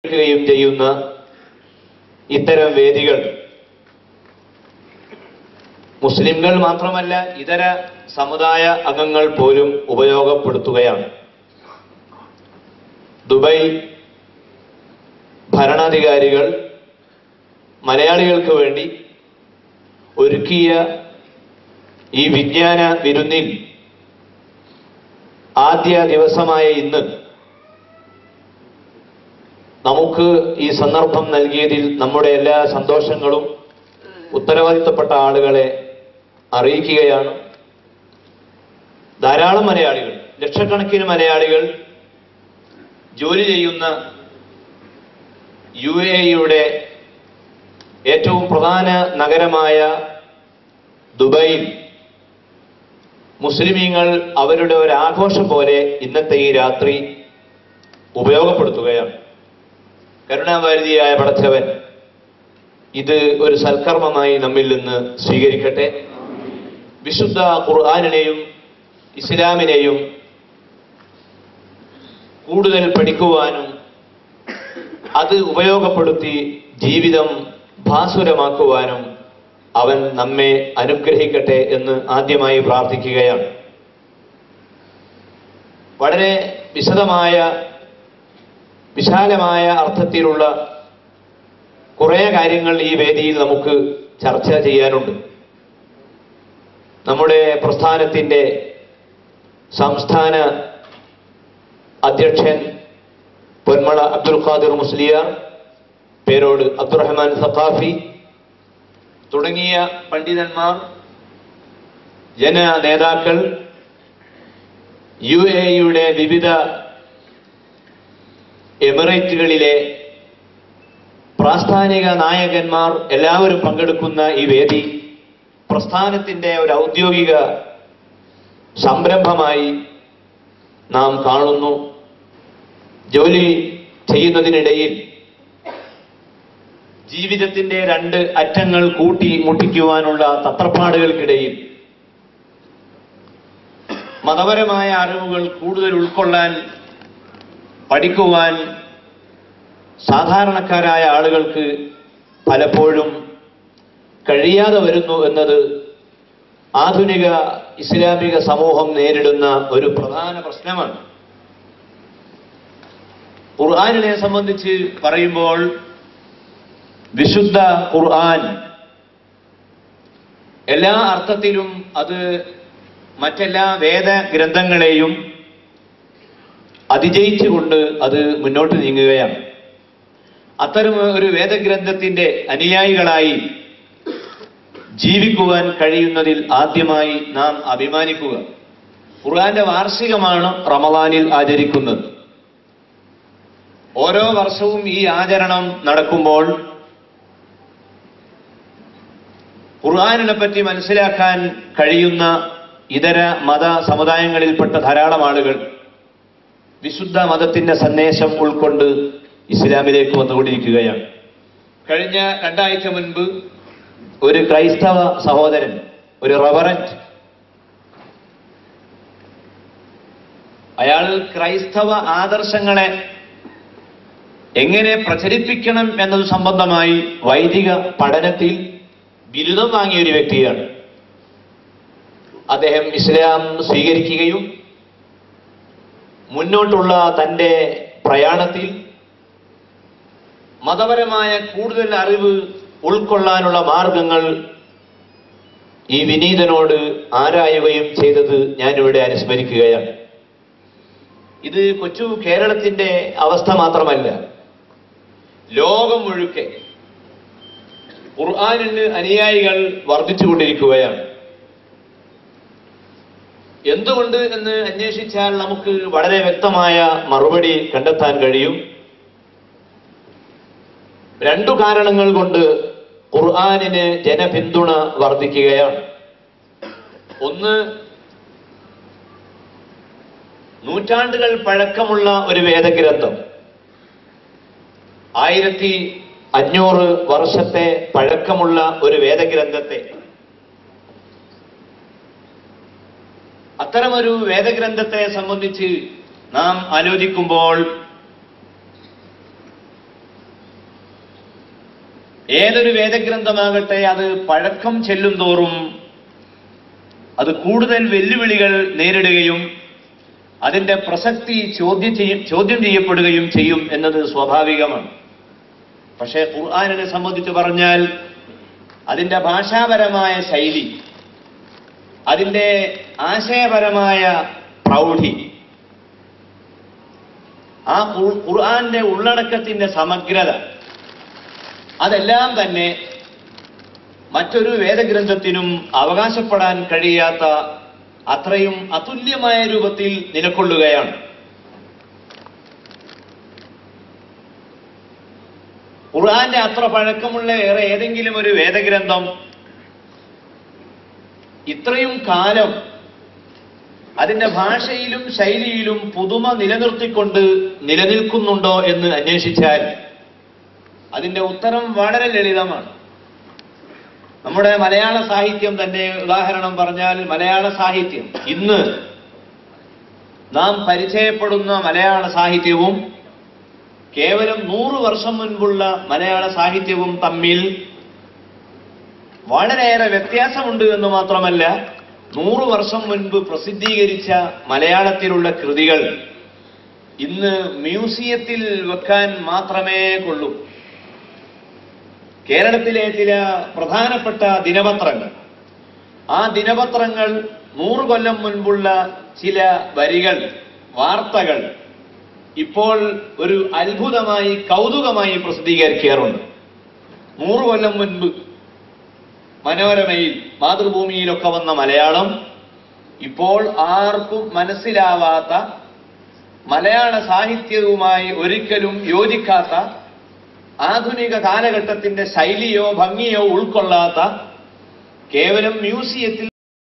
ചെയ്യുന്ന ഇത്തരം വേദികൾ മുസ്ലിംകൾ മാത്രമല്ല ഇതര സമുദായ അംഗങ്ങൾ പോലും ഉപയോഗപ്പെടുത്തുകയാണ്. ദുബായ് ഭരണാധികാരികൾ മലയാളികൾക്ക് വേണ്ടി ഒരുക്കിയ ഈ വിജ്ഞാന വിരുന്നിൽ ആദ്യ ദിവസമായ ഇന്ന് നമുക്ക് ഈ സന്ദർഭം നൽകിയതിൽ നമ്മുടെ എല്ലാ സന്തോഷങ്ങളും ഉത്തരവാദിത്തപ്പെട്ട ആളുകളെ അറിയിക്കുകയാണ്. ധാരാളം മലയാളികൾ, ലക്ഷക്കണക്കിന് മലയാളികൾ ജോലി ചെയ്യുന്ന UAE-യുടെ ഏറ്റവും പ്രധാന നഗരമായ ദുബായിൽ മുസ്ലിമീങ്ങൾ അവരുടെ ഒരു ആഘോഷം പോലെ ഇന്നത്തെ ഈ രാത്രി ഉപയോഗപ്പെടുത്തുകയാണ്. കരുണാവാരിധിയായ പടച്ചവൻ ഇത് ഒരു സൽക്കർമ്മമായി നമ്മിൽ നിന്ന് സ്വീകരിക്കട്ടെ. വിശുദ്ധ ഖുർആനിനെയും ഇസ്ലാമിനെയും കൂടുതൽ പഠിക്കുവാനും അത് ഉപയോഗപ്പെടുത്തി ജീവിതം ഭാസുരമാക്കുവാനും അവൻ നമ്മെ അനുഗ്രഹിക്കട്ടെ എന്ന് ആദ്യമായി പ്രാർത്ഥിക്കുകയാണ്. വളരെ വിശാലമായ അർത്ഥത്തിലുള്ള കുറേ കാര്യങ്ങൾ ഈ വേദിയിൽ നമുക്ക് ചർച്ച ചെയ്യാനുണ്ട്. നമ്മുടെ പ്രസ്ഥാനത്തിൻ്റെ സംസ്ഥാന അധ്യക്ഷൻ പൊന്മള അബ്ദുൽ ഖാദിർ മുസ്ലിയാർ, പേരോട് അബ്ദുറഹ്മാൻ സഖാഫി തുടങ്ങിയ പണ്ഡിതന്മാർ, ജനനേതാക്കൾ, UAE-യുടെ വിവിധ എമിറേറ്റുകളിലെ പ്രാസ്ഥാനിക നായകന്മാർ എല്ലാവരും പങ്കെടുക്കുന്ന ഈ വേദി പ്രസ്ഥാനത്തിൻ്റെ ഒരു ഔദ്യോഗിക സംരംഭമായി നാം കാണുന്നു. ജോലി ചെയ്യുന്നതിനിടയിൽ ജീവിതത്തിൻ്റെ രണ്ട് അറ്റങ്ങൾ കൂട്ടി മുട്ടിക്കുവാനുള്ള തത്രപ്പാടുകൾക്കിടയിൽ മതപരമായ അറിവുകൾ കൂടുതൽ ഉൾക്കൊള്ളാൻ, പഠിക്കുവാൻ സാധാരണക്കാരായ ആളുകൾക്ക് പലപ്പോഴും കഴിയാതെ വരുന്നു എന്നത് ആധുനിക ഇസ്ലാമിക സമൂഹം നേരിടുന്ന ഒരു പ്രധാന പ്രശ്നമാണ്. ഖുർആനിനെ സംബന്ധിച്ച് പറയുമ്പോൾ വിശുദ്ധ ഖുർആൻ എല്ലാ അർത്ഥത്തിലും അത് മറ്റെല്ലാ വേദഗ്രന്ഥങ്ങളെയും അതിജയിച്ചുകൊണ്ട് അത് മുന്നോട്ട് നീങ്ങുകയാണ്. അത്തരം ഒരു വേദഗ്രന്ഥത്തിന്റെ അനുയായികളായി ജീവിക്കുവാൻ കഴിയുന്നതിൽ ആദ്യമായി നാം അഭിമാനിക്കുക. ഖുർആന്റെ വാർഷികമാണ് റമദാനിൽ ആചരിക്കുന്നത്. ഓരോ വർഷവും ഈ ആചരണം നടക്കുമ്പോൾ ഖുർആനിനെ പറ്റി മനസ്സിലാക്കാൻ കഴിയുന്ന ഇതര മത സമുദായങ്ങളിൽപ്പെട്ട ധാരാളം ആളുകൾ വിശുദ്ധ മതത്തിന്റെ സന്ദേശം ഉൾക്കൊണ്ട് ഇസ്ലാമിലേക്ക് വന്നുകൊണ്ടിരിക്കുകയാണ്. കഴിഞ്ഞ 2 ആഴ്ച മുൻപ് ഒരു ക്രൈസ്തവ സഹോദരൻ, ഒരു റവറന്റ്, അയാൾ ക്രൈസ്തവ ആദർശങ്ങളെ എങ്ങനെ പ്രചരിപ്പിക്കണം എന്നത് സംബന്ധമായി വൈദിക പഠനത്തിൽ ബിരുദം വാങ്ങിയ ഒരു വ്യക്തിയാണ്. അദ്ദേഹം ഇസ്ലാം സ്വീകരിക്കുകയും മുന്നോട്ടുള്ള തൻ്റെ പ്രയാണത്തിൽ മതപരമായ കൂടുതൽ അറിവ് ഉൾക്കൊള്ളാനുള്ള മാർഗങ്ങൾ ഈ വിനീതനോട് ആരായുകയും ചെയ്തത് ഞാനിവിടെ അനുസ്മരിക്കുകയാണ്. ഇത് കൊച്ചു കേരളത്തിൻ്റെ അവസ്ഥ മാത്രമല്ല, ലോകം മുഴുക്കെ ഖുർആനിന് അനുയായികൾ വർദ്ധിച്ചുകൊണ്ടിരിക്കുകയാണ്. എന്തുകൊണ്ട് എന്ന് അന്വേഷിച്ചാൽ നമുക്ക് വളരെ വ്യക്തമായ മറുപടി കണ്ടെത്താൻ കഴിയും. 2 കാരണങ്ങൾ കൊണ്ട് ഖുർആനിന് ജനപിന്തുണ വർദ്ധിക്കുകയാണ്. ഒന്ന്, നൂറ്റാണ്ടുകൾ പഴക്കമുള്ള ഒരു വേദഗ്രന്ഥം, 1500 വർഷത്തെ പഴക്കമുള്ള ഒരു വേദഗ്രന്ഥത്തെ, അത്തരമൊരു വേദഗ്രന്ഥത്തെ സംബന്ധിച്ച് നാം ആലോചിക്കുമ്പോൾ ഏതൊരു വേദഗ്രന്ഥമാകട്ടെ അത് പഴക്കം ചെല്ലും തോറും അത് കൂടുതൽ വെല്ലുവിളികൾ നേരിടുകയും അതിന്റെ പ്രസക്തി ചോദ്യം ചെയ്യപ്പെടുകയും ചെയ്യും എന്നത് സ്വാഭാവികമാണ്. പക്ഷേ ഖുർആനിനെ സംബന്ധിച്ച് പറഞ്ഞാൽ അതിന്റെ ഭാഷാപരമായ ശൈലി, അതിന്റെ ആശയപരമായ പ്രൗഢി, ആ ഖുർആന്റെ ഉള്ളടക്കത്തിന്റെ സമഗ്രത, അതെല്ലാം തന്നെ മറ്റൊരു വേദഗ്രന്ഥത്തിനും അവകാശപ്പെടാൻ കഴിയാത്ത അത്രയും അതുല്യമായ രൂപത്തിൽ നിലകൊള്ളുകയാണ്. ഖുർആന്റെ അത്ര പഴക്കമുള്ള വേറെ ഏതെങ്കിലും ഒരു വേദഗ്രന്ഥം ഇത്രയും കാലം അതിന്റെ ഭാഷയിലും ശൈലിയിലും പുതുമ നിലനിർത്തിക്കൊണ്ട് നിലനിൽക്കുന്നുണ്ടോ എന്ന് അന്വേഷിച്ചാൽ അതിന്റെ ഉത്തരം വളരെ ലളിതമാണ്. നമ്മുടെ മലയാള സാഹിത്യം തന്നെ ഉദാഹരണം പറഞ്ഞാൽ, മലയാള സാഹിത്യം ഇന്ന് നാം പരിചയപ്പെടുന്ന മലയാള സാഹിത്യവും കേവലം 100 വർഷം മുൻപുള്ള മലയാള സാഹിത്യവും തമ്മിൽ വളരെയേറെ വ്യത്യാസമുണ്ട് എന്ന് മാത്രമല്ല, 100 വർഷം മുൻപ് പ്രസിദ്ധീകരിച്ച മലയാളത്തിലുള്ള കൃതികൾ ഇന്ന് മ്യൂസിയത്തിൽ വെക്കാൻ മാത്രമേ കൊള്ളൂ. കേരളത്തിലെ ചില പ്രധാനപ്പെട്ട ദിനപത്രങ്ങൾ, ആ ദിനപത്രങ്ങൾ 100 കൊല്ലം മുൻപുള്ള ചില വരികൾ, വാർത്തകൾ ഇപ്പോൾ ഒരു അത്ഭുതമായി, കൗതുകമായി പ്രസിദ്ധീകരിക്കാറുണ്ട്. 100 കൊല്ലം മുൻപ് മനോരമയിൽ, മാതൃഭൂമിയിലൊക്കെ വന്ന മലയാളം ഇപ്പോൾ ആർക്കും മനസ്സിലാവാത്ത, മലയാള സാഹിത്യവുമായി ഒരിക്കലും യോജിക്കാത്ത, ആധുനിക കാലഘട്ടത്തിന്റെ ശൈലിയോ ഭംഗിയോ ഉൾക്കൊള്ളാത്ത, കേവലം മ്യൂസിയത്തിൽ